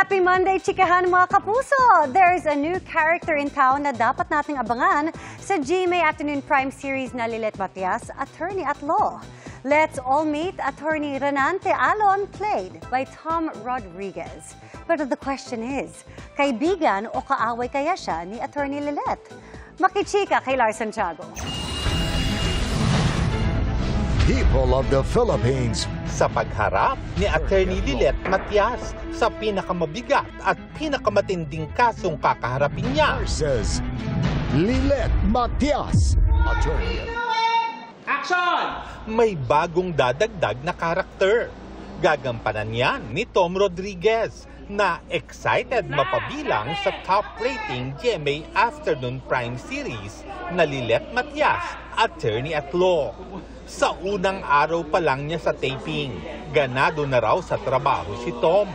Happy Monday, chikahan mga kapuso! There's a new character in town na dapat nating abangan sa GMA Afternoon Prime Series na Lilet Matias, Attorney at Law. Let's all meet Attorney Renante Alon, played by Tom Rodriguez. But the question is, kaibigan o kaaway kaya siya ni Attorney Lilet? Makichika kay Lars Santiago. People of the Philippines. Sa pagharap ni Attorney Lilet Matias sa pinakamabigat at pinakamatinding kasong kakaharapin niya. Versus Lilet Matias. Attorney. Action! May bagong dadagdag na karakter. Gagampanan niya ni Tom Rodriguez na excited mapabilang sa top-rating GMA Afternoon Prime Series na Lilet Matias, Attorney at Law. Sa unang araw pa lang niya sa taping, ganado na raw sa trabaho si Tom.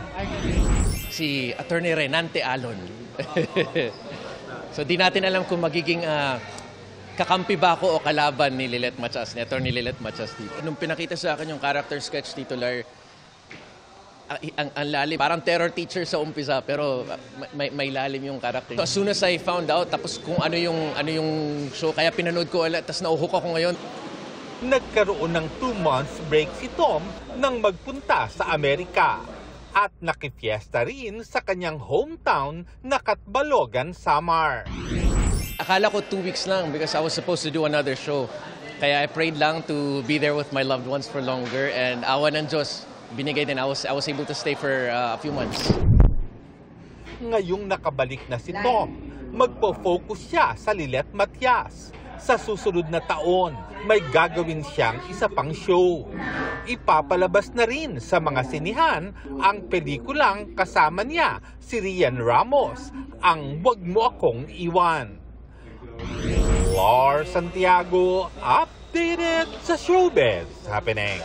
Si Attorney Renante Alon. So di natin alam kung magiging kakampi ba ako o kalaban ni Lilet Matias, ni Attorney Lilet Matias dito. Nung pinakita sa akin yung character sketch dito, Lar, ang lalim. Parang terror teacher sa umpisa, pero may lalim yung character. So, as soon as I found out, tapos kung ano yung show, kaya pinanood ko ulit, tapos nauhook ako ngayon. Nagkaroon ng 2 months break si Tom nang magpunta sa Amerika at nakifiesta rin sa kanyang hometown na Catbalogan, Samar. Akala ko 2 weeks lang because I was supposed to do another show. Kaya I prayed lang to be there with my loved ones for longer, and awa ng Diyos, binigay din. I was able to stay for a few months. Ngayong nakabalik na si Tom, magpo-focus siya sa Lilet Matias. Sa susunod na taon, may gagawin siyang isa pang show. Ipapalabas na rin sa mga sinihan ang pelikulang kasama niya si Rian Ramos, ang Wag Mo Akong Iwan. Lars Santiago, updated sa Showbiz Happening.